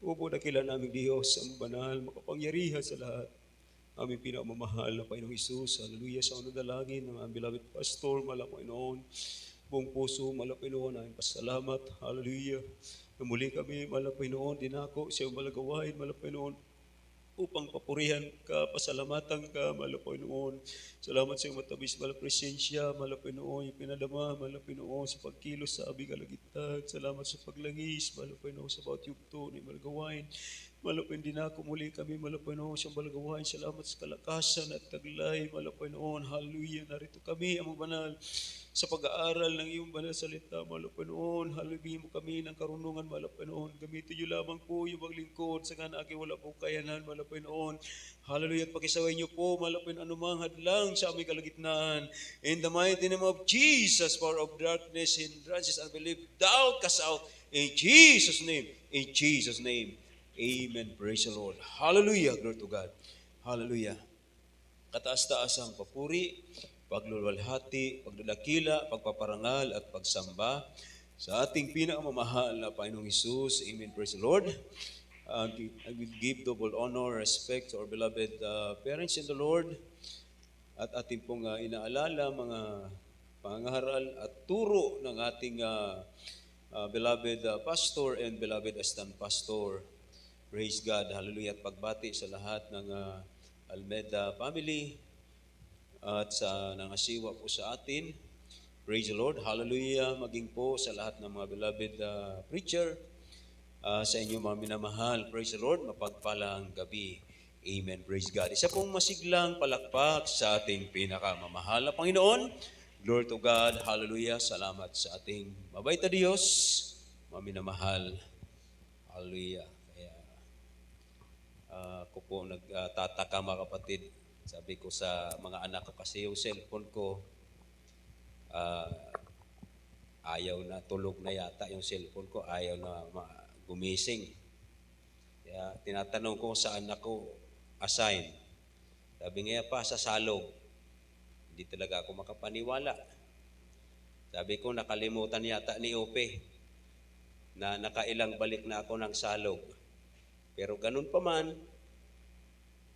Upo dakila naming Diyos, ang banal, makapangyarihan sa lahat. Aming pinakamamahal na Panginoong Isus. Hallelujah. Sa unang dalangin ng aming beloved pastor, malang Panginoon. Buong puso, malang Panginoon, aming pasalamat. Hallelujah. Na muli kami, malang Panginoon, dinako siya malagawain, malang Panginoon, upang papurihan ka, pasalamatan ka, mahal na Panginoon. Salamat sa iyong matabis, mahal na presensya, mahal na Panginoon, yung pinadama, mahal na Panginoon, sa pagkilos sa aming kalagitnaan. Salamat sa paglangis, mahal na Panginoon, sa bawat yugto ni malagawain. Mahal na Panginoon, dinako muli kami, mahal na Panginoon, sa malagawain. Salamat sa kalakasan at taglay, mahal na Panginoon. Hallelujah, narito kami, amang banal, sa pag-aaral ng iyong banal salita, mahal na Panginoon. Hallelujah mo kami ng karunungan, mahal na Panginoon. Gamitin niyo lamang po yung maglingkod sa aking wala po kayanan, mahal na Panginoon. Hallelujah, at pakisaway niyo po, mahal na Panginoon, anumang hadlang sa aming kalagitnaan. In the mighty name of Jesus, power of darkness, hindrances, unbelief, doubt, cast out. In Jesus' name, in Jesus' name. Amen. Praise the Lord. Hallelujah. Glory to God. Hallelujah. Kataas-taasang papuri, pagluluwalhati, pagdadakila, pagpaparangal at pagsamba sa ating pinakamamahal na Panginoong Hesus. Amen. Praise the Lord. I will give double honor, respect to our beloved parents in the Lord at ating pong inaalala mga pangangaral at turo ng ating beloved pastor and beloved assistant pastor. Praise God. Hallelujah. At pagbati sa lahat ng Almeda family at sa nangasiwa po sa atin. Praise the Lord. Hallelujah. Maging po sa lahat ng mga beloved preacher, sa inyong mga minamahal. Praise the Lord. Mapagpalang gabi. Amen. Praise God. Isa pong masiglang palakpak sa ating pinakamamahal na Panginoon. Glory to God. Hallelujah. Salamat sa ating mabait na Diyos. Mga minamahal. Hallelujah. Ako po nagtataka mga kapatid. Sabi ko sa mga anak ko kasi yung cellphone ko, ayaw na, tulog na yata yung cellphone ko, ayaw na gumising. Kaya tinatanong ko sa anak ko, assign. Sabi nga pa, sa salog. Hindi talaga ako makapaniwala. Sabi ko, nakalimutan yata ni Ope na nakailang balik na ako ng salog. Pero ganun pa man,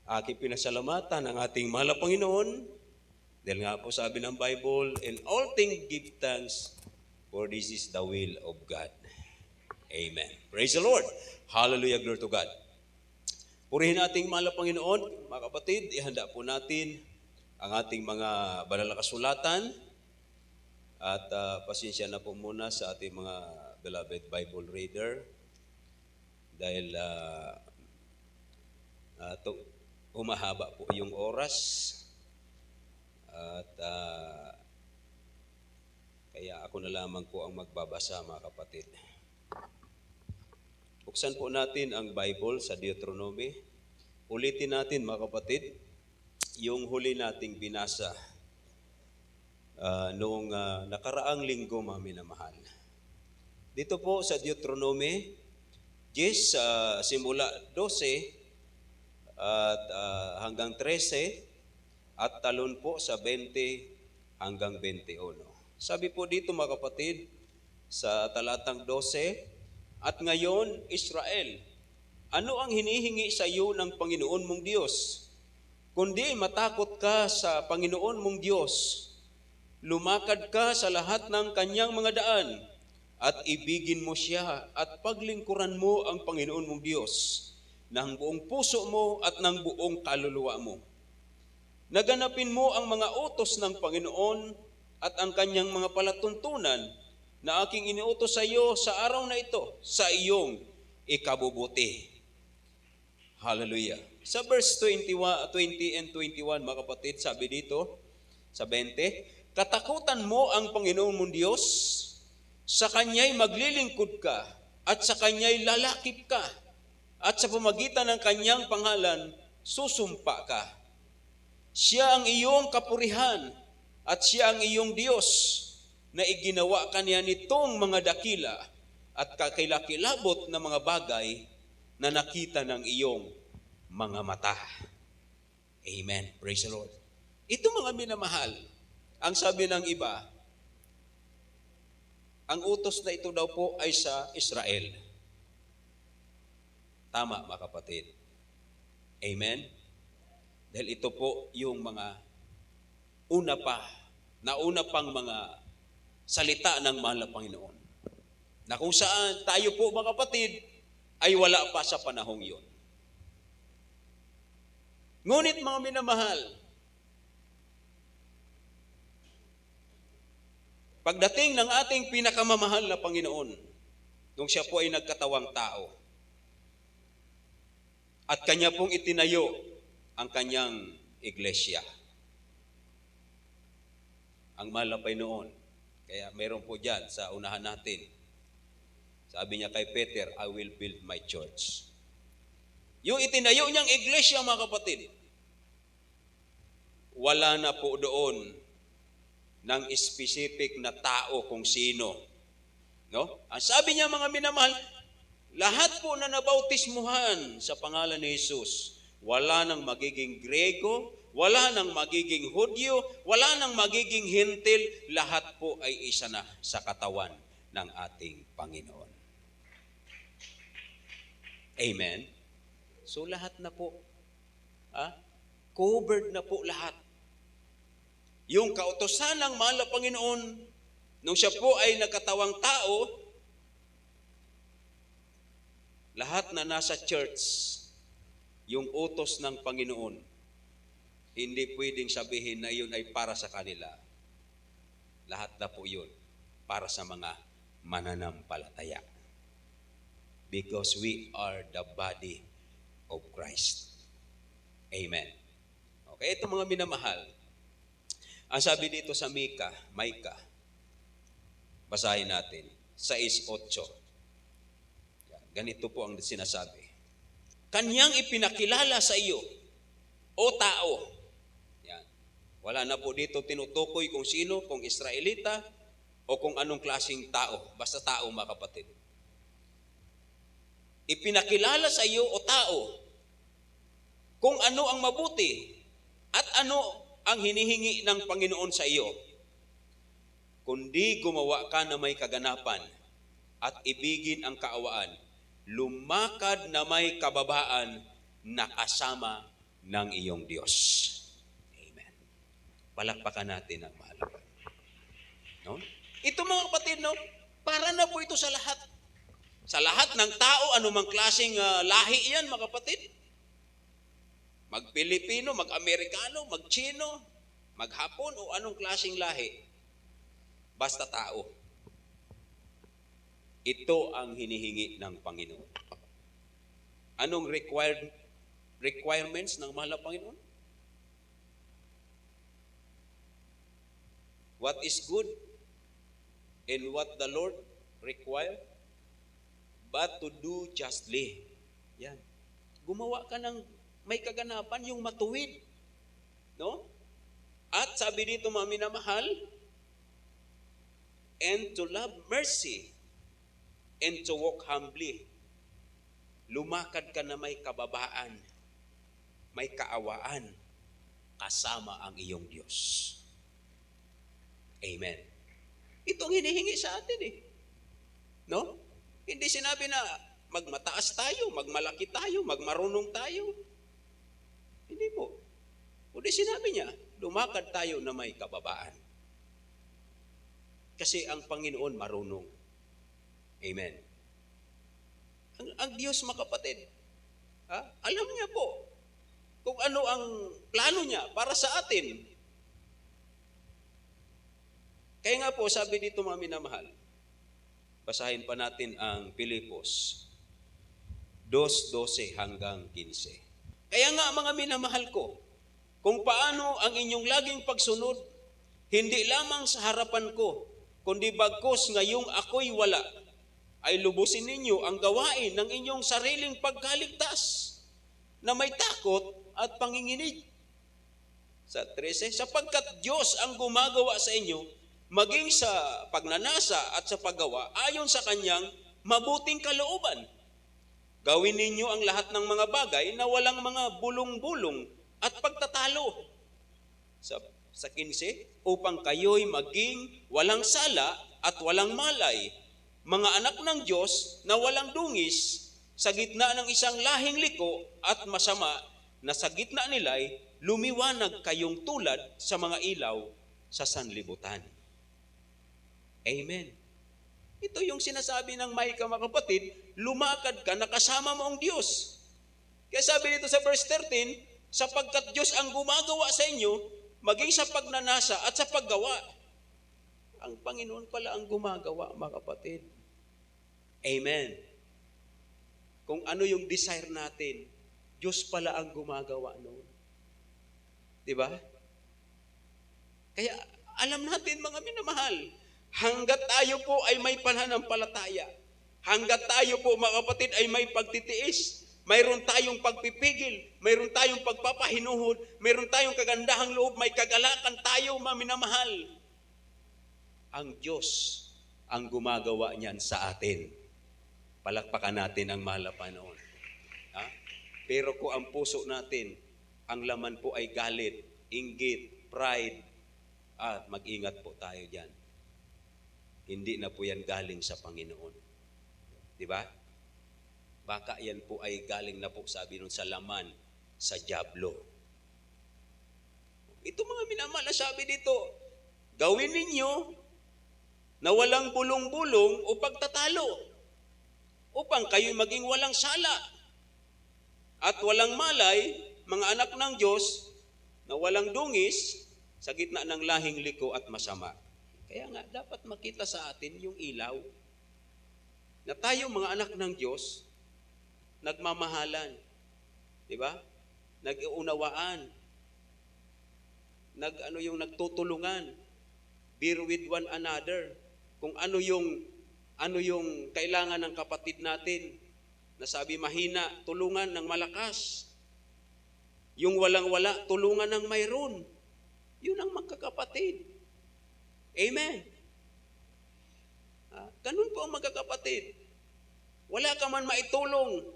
aking pinasalamatan ang ating mahal na Panginoon. Dahil nga po sabi ng Bible, in all things give thanks, for this is the will of God. Amen. Praise the Lord. Hallelujah, glory to God. Purihin ating mahal na Panginoon, mga kapatid, ihanda po natin ang ating mga banal na kasulatan. At pasensya na po muna sa ating mga beloved Bible reader. Dahil humahaba po yung oras at kaya ako na lamang po ang magbabasa, mga kapatid. Buksan po natin ang Bible sa Deuteronomy. Ulitin natin, mga kapatid, yung huli nating binasa noong nakaraang linggo, mga minamahal. Dito po sa Deuteronomy, simula 12 at hanggang 13 at talon po sa 20 hanggang 21. Sabi po dito, mga kapatid, sa talatang 12, at ngayon, Israel, ano ang hinihingi sa iyo ng Panginoon mong Diyos? Kundi matakot ka sa Panginoon mong Diyos, lumakad ka sa lahat ng kanyang mga daan, at ibigin mo siya at paglingkuran mo ang Panginoon mong Diyos ng buong puso mo at ng buong kaluluwa mo. Naganapin mo ang mga utos ng Panginoon at ang kanyang mga palatuntunan na aking iniutos sa iyo sa araw na ito sa iyong ikabubuti. Hallelujah. Sa verse 20 and 21, mga kapatid, sabi dito, sa 20, katakutan mo ang Panginoon mong Diyos, sa Kanya'y maglilingkod ka, at sa Kanya'y lalakip ka, at sa pamagitan ng Kanyang pangalan, susumpa ka. Siya ang iyong kapurihan, at siya ang iyong Diyos, na iginawa kanya nitong mga dakila, at kakilakilabot na mga bagay, na nakita ng iyong mga mata. Amen. Praise the Lord. Ito, mga minamahal, ang sabi ng iba, ang utos na ito daw po ay sa Israel. Tama, mga kapatid. Amen? Dahil ito po yung mga nauna pang mga salita ng mahal na Panginoon. Na kung saan tayo po, mga kapatid, ay wala pa sa panahong yun. Ngunit mga minamahal, pagdating ng ating pinakamamahal na Panginoon, nung siya po ay nagkatawang tao, at kanya pong itinayo ang kanyang iglesia. Ang mahal na Panginoon, kaya meron po dyan sa unahan natin, sabi niya kay Peter, I will build my church. Yung itinayo niyang iglesia, mga kapatid, wala na po doon ng specific na tao kung sino. No? Ang sabi niya, mga minamahal, lahat po na nabautismuhan sa pangalan ni Jesus, wala nang magiging Grego, wala nang magiging Hudyo, wala nang magiging Hintil, lahat po ay isa na sa katawan ng ating Panginoon. Amen? So lahat na po, covered na po lahat. Yung kautosan ng mahal na Panginoon, nung siya po ay nagkatawang tao, lahat na nasa church, yung utos ng Panginoon, hindi pwedeng sabihin na yun ay para sa kanila. Lahat na po yun para sa mga mananampalataya. Because we are the body of Christ. Amen. Okay, ito mga minamahal. Ang sabi dito sa Micah, basahin natin, 6:8. Ganito po ang sinasabi. Kanyang ipinakilala sa iyo, o tao. Yan. Wala na po dito tinutukoy kung sino, kung Israelita, o kung anong klaseng tao. Basta tao, mga kapatid. Ipinakilala sa iyo, o tao, kung ano ang mabuti, at ano ang hinihingi ng Panginoon sa iyo. Kundi gumawa ka na may kaganapan, at ibigin ang kaawaan, lumakad na may kababaan na kasama ng iyong Diyos. Amen. Palakpakan natin ang mahal. No? Ito mga kapatid, no? Para na po ito sa lahat. Sa lahat ng tao, anumang klaseng lahi yan, mga kapatid. Mag-Pilipino, mag-Amerikano, mag-Chino, mag-Hapon, o anong klaseng lahi. Basta tao. Ito ang hinihingi ng Panginoon. Anong requirements ng mahal na Panginoon? What is good and what the Lord require? But to do justly. Yan. Gumawa ka ng may kaganapan, yung matuwid. No? At sabi dito, mga minamahal, and to love mercy and to walk humbly. Lumakad ka na may kababaan, may kaawaan, kasama ang iyong Diyos. Amen. Itong hinihingi sa atin eh. No? Hindi sinabi na magmataas tayo, magmalaki tayo, magmarunong tayo. Hindi po. Kundi sinabi niya, lumakad tayo na may kababaan. Kasi ang Panginoon marunong. Amen. Ang Diyos, mga kapatid, alam niya po kung ano ang plano niya para sa atin. Kaya nga po, sabi dito mga minamahal, basahin pa natin ang Pilipos 2:12 hanggang 15. Kaya nga mga minamahal ko, kung paano ang inyong laging pagsunod, hindi lamang sa harapan ko, kundi bagkus ngayong ako'y wala, ay lubusin ninyo ang gawain ng inyong sariling pagkaligtas na may takot at panginginig. Sa 13, sapagkat Diyos ang gumagawa sa inyo, maging sa pagnanasa at sa paggawa, ayon sa kanyang mabuting kalooban. Gawin ninyo ang lahat ng mga bagay na walang mga bulong-bulong at pagtatalo. Sa 15, upang kayo'y maging walang sala at walang malay, mga anak ng Diyos na walang dungis, sa gitna ng isang lahing liko at masama na sa gitna nila'y lumiwanag kayong tulad sa mga ilaw sa sanlibutan. Amen. Ito yung sinasabi ng Micah, mga kapatid, lumakad ka, nakasama mo ang Diyos. Kaya sabi dito sa verse 13, sapagkat Diyos ang gumagawa sa inyo, maging sa pagnanasa at sa paggawa. Ang Panginoon pala ang gumagawa, mga kapatid. Amen. Kung ano yung desire natin, Diyos pala ang gumagawa noon. Diba? Kaya alam natin, mga minamahal, hanggat tayo po ay may pananampalataya, hanggat tayo po, mga kapatid, ay may pagtitiis, mayroon tayong pagpipigil, mayroon tayong pagpapahinuhod, mayroon tayong kagandahang loob, may kagalakan tayo, mga minamahal. Ang Diyos ang gumagawa niyan sa atin. Palakpakan natin ang mahal na Panginoon. Ha? Pero kung ang puso natin, ang laman po ay galit, inggit, pride, mag-ingat po tayo dyan. Hindi na po yan galing sa Panginoon. Di ba? Baka yan po ay galing na po, sabi nun, sa laman, sa dyablo. Ito mga minamahal, sabi dito, gawin ninyo na walang bulong-bulong o pagtatalo upang kayo'y maging walang sala at walang malay, mga anak ng Diyos na walang dungis sa gitna ng lahing liko at masama. Kaya nga, dapat makita sa atin yung ilaw na tayo mga anak ng Diyos, nagmamahalan, di ba? Nag-iunawaan, nagtutulungan, bear with one another. Kung ano yung kailangan ng kapatid natin, na sabi mahina, tulungan ng malakas. Yung walang-wala, tulungan ng mayroon. Yun ang magkakapatid. Amen. Ganun po ang magkakapatid. Wala ka man maitulong,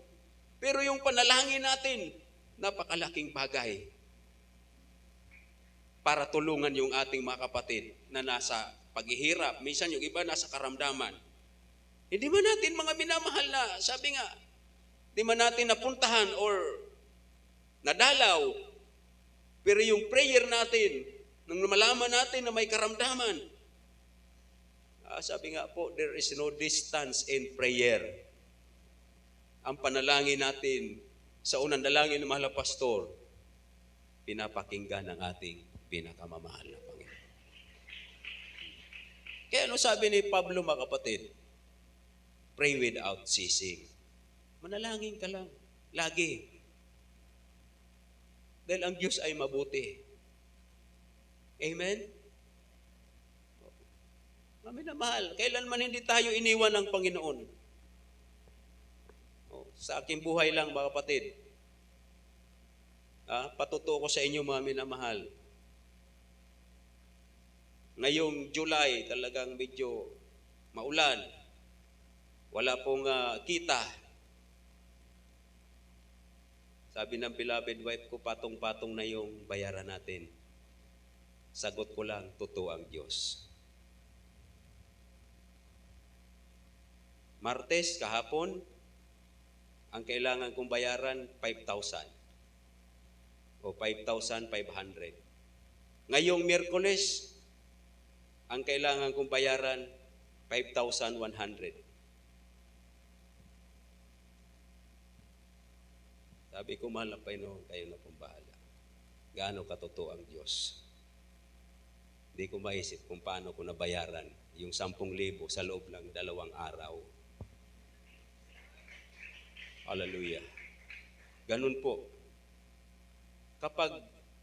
pero yung panalangin natin, napakalaking bagay para tulungan yung ating mga kapatid na nasa paghihirap. Minsan yung iba nasa karamdaman. Hindi man natin mga minamahal na, sabi nga, hindi man natin napuntahan or nadalaw, pero yung prayer natin, nung malaman natin na may karamdaman, sabi nga po, there is no distance in prayer. Ang panalangin natin sa unang dalangin ng mahal na pastor, pinapakinggan ng ating pinakamamahal na Panginoon. Kaya ano sabi ni Pablo, mga kapatid? Pray without ceasing. Manalangin ka lang, lagi. Dahil ang Diyos ay mabuti. Amen? Amin na mahal. Kailanman hindi tayo iniwan ng Panginoon. Sa aking buhay lang, mga kapatid. Patutuo ko sa inyo, mga minamahal. Ngayong July, talagang medyo maulan. Wala pong kita. Sabi ng beloved wife ko, patong-patong na yung bayaran natin. Sagot ko lang, totoo ang Diyos. Martes, kahapon, ang kailangan kong bayaran, 5,000 o 5,500. Ngayong Miyerkules, ang kailangan kong bayaran, 5,100. Sabi ko, mahal na Panginoon, kayo na pong bahala. Gaano katotoo ang Diyos. Hindi ko maisip kung paano ko nabayaran yung 10,000 sa loob lang 2 araw. Hallelujah. Ganun po. Kapag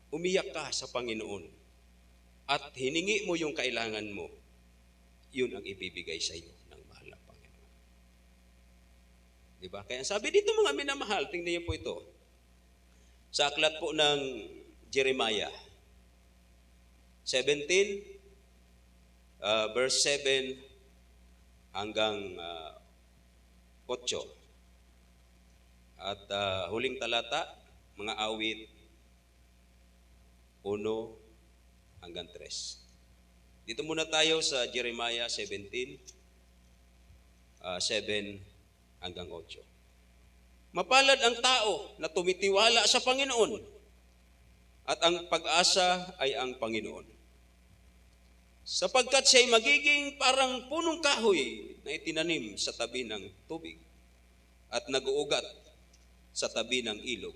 umiyak ka sa Panginoon at hiningi mo yung kailangan mo, yun ang ibibigay sa iyo ng mahal na Panginoon. Diba? Kaya sabi dito, mga minamahal, tingnan niyo po ito. Sa aklat po ng Jeremiah 17, verse 7 hanggang 8. At huling talata, mga awit 1 hanggang 3. Dito muna tayo sa Jeremiah 17, 7 hanggang 8. Mapalad ang tao na tumitiwala sa Panginoon at ang pag-asa ay ang Panginoon. Sapagkat siya'y magiging parang punong kahoy na itinanim sa tabi ng tubig at nag-uugat sa tabi ng ilog.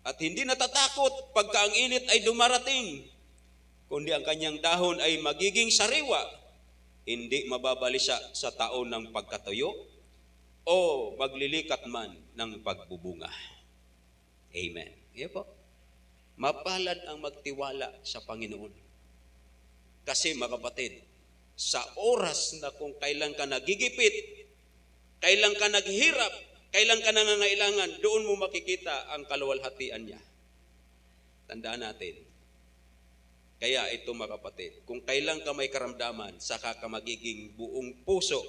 At hindi natatakot pagka ang init ay dumarating, kundi ang kanyang dahon ay magiging sariwa, hindi mababalisa sa taon ng pagkatuyo o maglilikat man ng pagbubunga. Amen. Iya po. Mapalad ang magtiwala sa Panginoon. Kasi mga kapatid, sa oras na kung kailan ka nagigipit, kailan ka naghirap, kailan ka nangangailangan, doon mo makikita ang kaluwalhatian niya. Tandaan natin. Kaya ito mga kapatid, kung kailan ka may karamdaman, saka ka magiging buong puso,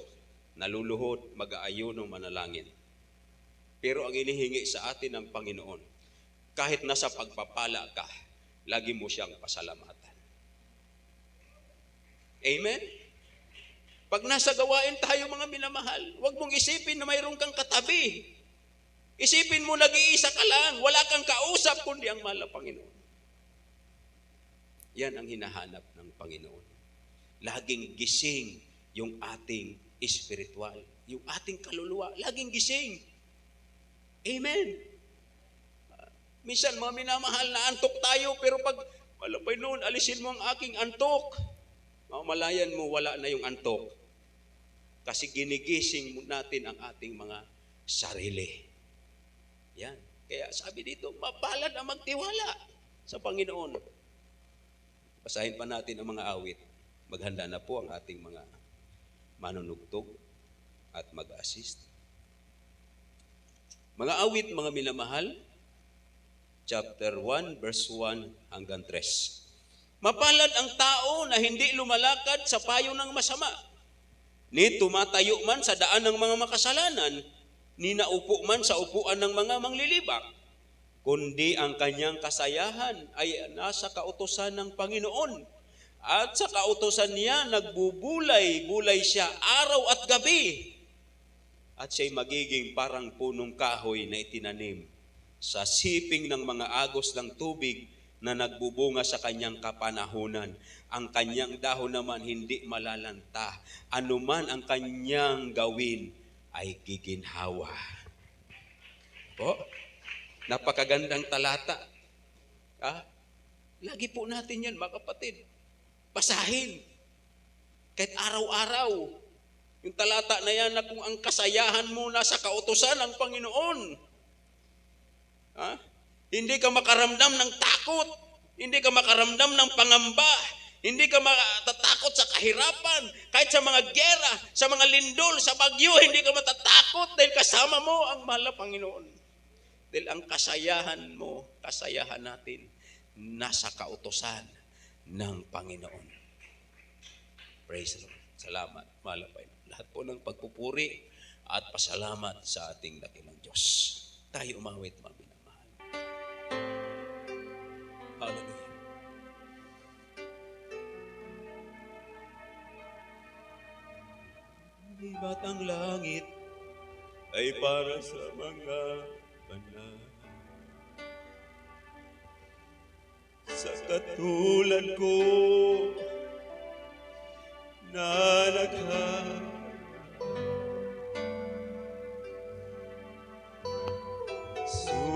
naluluhod, mag-aayuno, manalangin. Pero ang inihingi sa atin ng Panginoon, kahit nasa pagpapala ka, lagi mo siyang pasalamatan. Amen? Pag nasa gawain tayo mga minamahal, huwag mong isipin na mayroon kang katabi. Isipin mo nag-iisa ka lang, wala kang kausap kundi ang mahal na Panginoon. Yan ang hinahanap ng Panginoon. Laging gising yung ating espiritual, yung ating kaluluwa, laging gising. Amen. Minsan mga minamahal na antok tayo, pero pag malapay noon, alisin mo ang aking antok. Mamalayan mo, wala na yung antok. Kasi ginigising natin ang ating mga sarili. Yan. Kaya sabi dito, mapalad ang magtiwala sa Panginoon. Basahin pa natin ang mga awit. Maghanda na po ang ating mga manunugtog at mag-assist. Mga awit, mga minamahal, chapter 1, verse 1 hanggang 3. Mapalad ang tao na hindi lumalakad sa payo ng masama, ni tumatayo man sa daan ng mga makasalanan, ni naupo man sa upuan ng mga manglilibak, kundi ang kanyang kasayahan ay nasa kautusan ng Panginoon. At sa kautusan niya, nagbubulay-bulay siya araw at gabi. At siya'y magiging parang punong kahoy na itinanim sa siping ng mga agos ng tubig na nagbubunga sa kanyang kapanahunan. Ang kanyang dahon naman hindi malalanta. Anuman ang kanyang gawin ay giginhawa. Po? Napakagandang talata. Lagi po natin yan, mga kapatid. Basahin. Kahit araw-araw. Yung talata na yan na kung ang kasayahan mo nasa kautusan ng Panginoon. Hindi ka makaramdam ng takot. Hindi ka makaramdam ng pangamba. Hindi ka matatakot sa kahirapan. Kahit sa mga gera, sa mga lindol, sa bagyo, hindi ka matatakot dahil kasama mo ang mahal na Panginoon. Dahil ang kasayahan mo, kasayahan natin, nasa kautusan ng Panginoon. Praise the Lord. Salamat. Mahal na Panginoon. Lahat po ng pagpupuri at pasalamat sa ating dakilang Diyos. Tayo umawit, mga minamahal. Hallelujah. Iba't ang langit ay para sa mga banal. Sa katulad ko na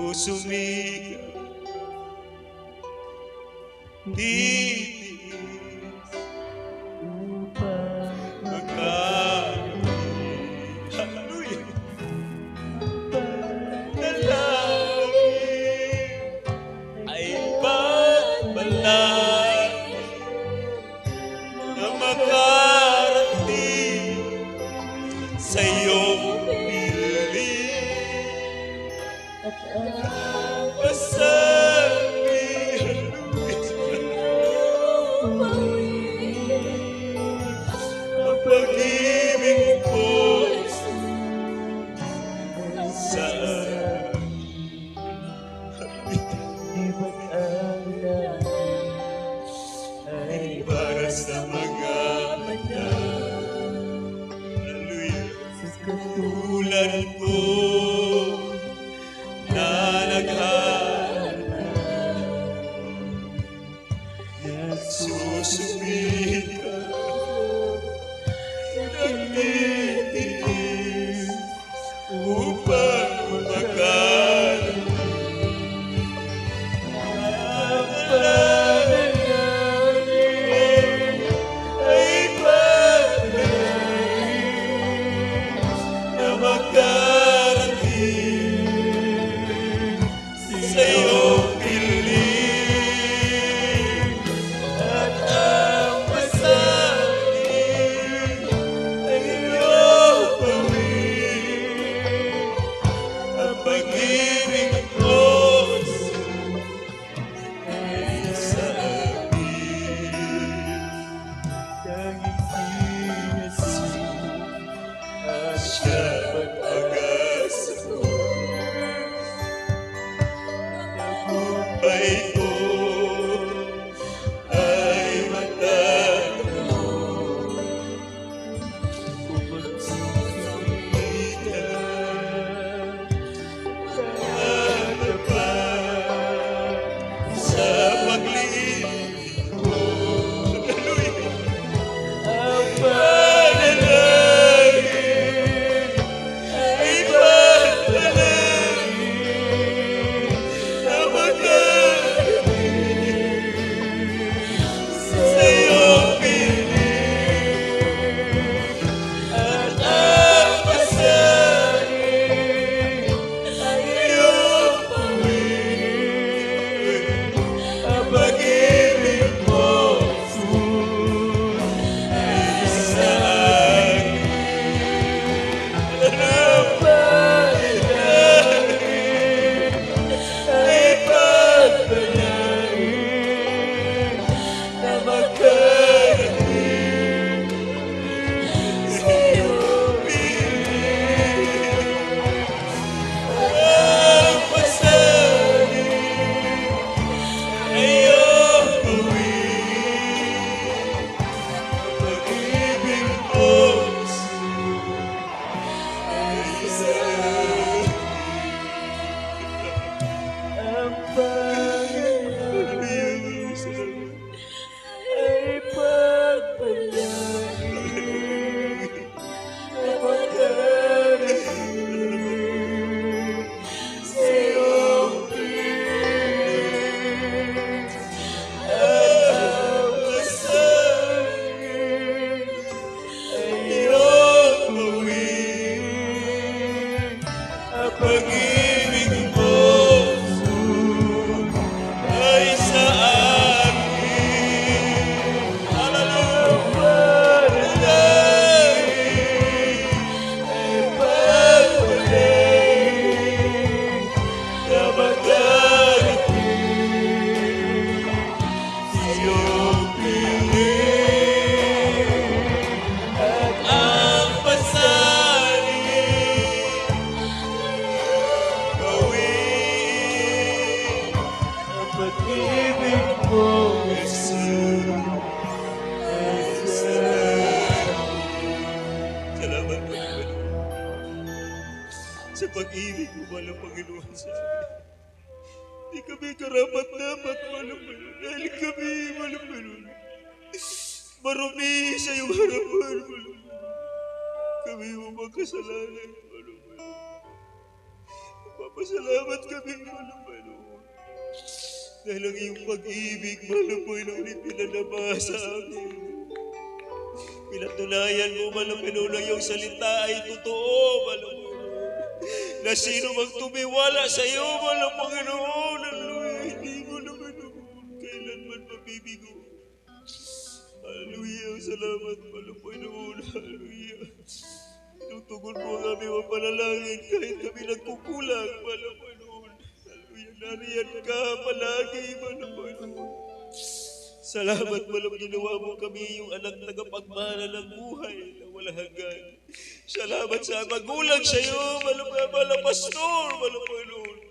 susumikap, titiis upang magkamit. Hallelujah! Panalangin ay pagbalag na makarating sa iyong piling. Pasabi, ang pag-ibig ko sa ay para sa mga banal. Hallelujah. Katulad ko upang magkaroon ay pagpalain na makarating sa iyong piling at ang pasanin ay iyong pawin ang pag-ibig mo ay sa akin tanging si Jesus siya pag-asa ko tagumpay ko ay matatanaw kung magsusulitan sa pagliit mo. Ang panalangin ay panalangin na magkakaroon sa iyong piling at ang pasanin ay iyong pawin ang pag-ibig mo ay sa akin ang panalangin ay pagpalain na magkarating sa iyong piling ang pasanin ay iyong gawin ang pag-ibig mo ay sa akin ang panalangin ay pagpalain na magkarating sa iyong piling ang pasanin ay iyong gawin ang pag-ibig mo ay sa akin. Panalangin ay pagpalain na magkarating sa iyong piling at ang pasanin gawin ang pag-ibig mo Jesus ay sa akin. Salamat po sa pag-ibig mo, walang Panginoon sa amin. Di kami karapat-dapat, walang Panginoon. Dahil kami, walang Panginoon, marumi sa iyong harapan, walang Panginoon. Kami mga kasalanan, walang Panginoon. Papasalamat kami, walang Panginoon. Dahil ang iyong pag-ibig, walang Panginoon, ipinalabas sa amin. Pinatunayan mo, walang Panginoon, ang iyong salita ay totoo, walang Panginoon. Na sino mang tumiwala sa iyo, walang Panginoon, hallelujah, hindi mo naman kailanman mabibigo. Hallelujah, salamat, walang Panginoon, hallelujah. Tinutugon mo ang aming mga panalangin kahit kami nagkukulang, walang Panginoon. Hallelujah, nariyan ka palagi, walang Panginoon. Salamat, walang ginawa mo kami yung anak tagapagmana ng buhay na walang hanggan. Salamat sa magulang sa iyo, walang pastor, walang Panginoon.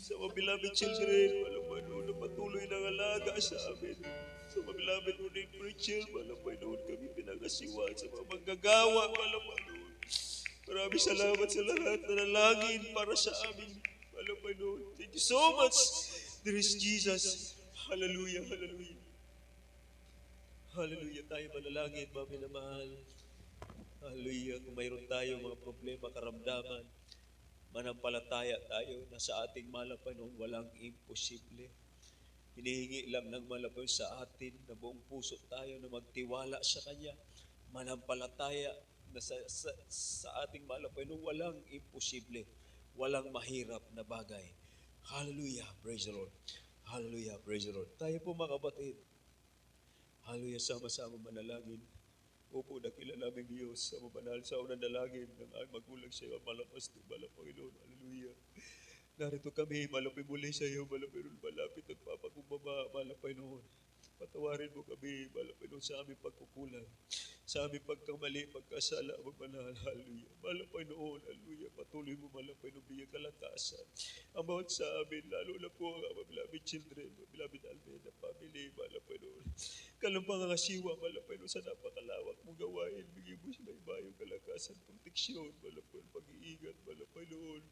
Sa mga beloved children, walang Panginoon na patuloy ng alaga sa amin. Sa mga beloved morning preacher, walang Panginoon kami pinagasiwa sa mga manggagawa, walang Panginoon. Maraming salamat sa lahat na nalangin para sa amin, walang Panginoon. Thank you so much. There is Jesus. Hallelujah, hallelujah. Hallelujah, tayo manalangin, mga minamahal. Hallelujah, kung mayroon tayo mga problema, karamdaman, Manampalataya tayo na sa ating mahal na Panginoon walang imposible. Hinihingi lang ng mahal na Panginoon sa atin na buong puso tayo na magtiwala sa Kanya. Manampalataya na sa ating mahal na Panginoon walang imposible, walang mahirap na bagay. Hallelujah, praise the Lord. Hallelujah, praise the Lord. Tayo po mga kapatid, hallelujah, sama-sama manalangin. Opo, dakila namin Diyos sa mabanal sa unang dalangin ng aming magulang sa iyo, malapas ng malang Panginoon. Hallelujah. Narito kami, malapit muli sa iyo, malapit nagpapakumbaba, malang Panginoon. Patawarin mo kami, malang Panginoon, sa aming pagkukulang, sa aming pagkamali, pagkasala, mabanal. Hallelujah. Malang Panginoon, hallelujah. Patuloy mo, malang Panginoon, bigyan kalakasan. Ang bawat sa amin, lalo na po ang beloved children, beloved Almeida family, malang Panginoon. Kalang pangangasiwa, malang Panginoon, sa napakalawak mong gawain, bigyan mo sila ibayong kalakasan, proteksyon, malang Panginoon, pag-iingat, malang Panginoon.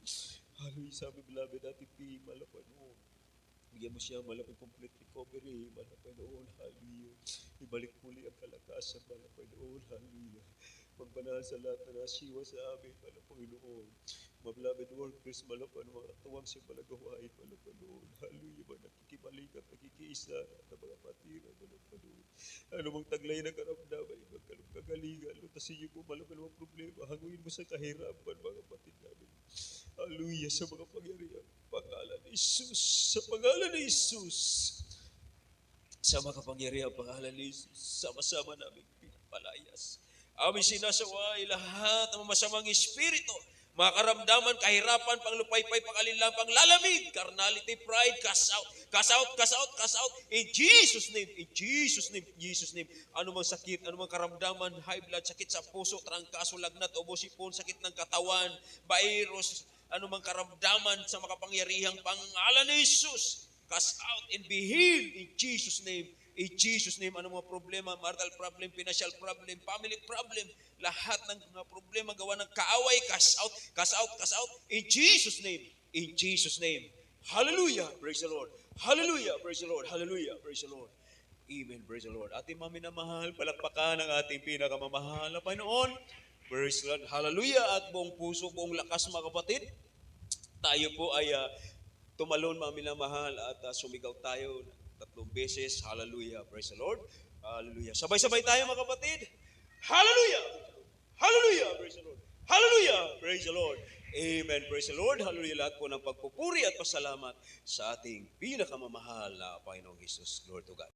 Hallelujah, sa aming beloved Ate P, malang Panginoon. Bigyan mo siya malapit complete recovery, malang Panginoon, hallelujah. Ibalik muli ang kalakasan, malang Panginoon, hallelujah. Magbanal sa lahat na nasiwa sa amin, malang Panginoon. Mga beloved workers, malang Panginoon, at tuwang siya malagawain, malang Panginoon, hallelujah. Mga nakikibalikat, nakikiisa, at mga patira, malang Panginoon. Ano mang taglay na karamdaman, magkalong kagalingan, lutasin niyo po, malang Panginoon, problema, hanguin mo sa kahirapan, mga kapatid namin. Hallelujah, sa mga pangyarihan. Pangalan ni Jesus. Sa pangalan ni Jesus. Sa mga kapangyarihan, pangalan ni Jesus. Sama-sama namin pinapalayas. Aming sinasaway lahat ng masamang espiritu, mga karamdaman, kahirapan, panglupaypay, pangalinlang, panglalamig, carnality, pride, cast out, cast out, cast out, cast out. In Jesus' name, in Jesus' name, in Jesus' name. Ano mang sakit, ano mang karamdaman, high blood, sakit sa puso, trangkaso, lagnat, ubo, sipon, sakit ng katawan, virus, ano mang karamdaman sa makapangyarihang pangalan ni Jesus, cast out and be healed in Jesus' name. In Jesus' name, ano mga problema, marital problem, financial problem, family problem, lahat ng mga problema gawa ng kaaway, cast out, cast out, cast out, in Jesus' name. In Jesus' name. Hallelujah, praise the Lord. Hallelujah, praise the Lord. Hallelujah, praise the Lord. Amen, praise the Lord. Ating mami na mahal, palakpakan ang ating pinakamamahal na Panginoon. Praise the Lord. Hallelujah. At buong puso, buong lakas mga kapatid, tayo po ay tumalon mga minamahal at sumigaw tayo 3 beses. Hallelujah. Praise the Lord. Hallelujah. Sabay-sabay tayo mga kapatid. Hallelujah. Hallelujah. Praise the Lord. Hallelujah. Praise the Lord. Amen. Praise the Lord. Hallelujah. Lahat po ng pagpupuri at pasalamat sa ating pinakamamahal na Panginoong Jesus. Glory to God.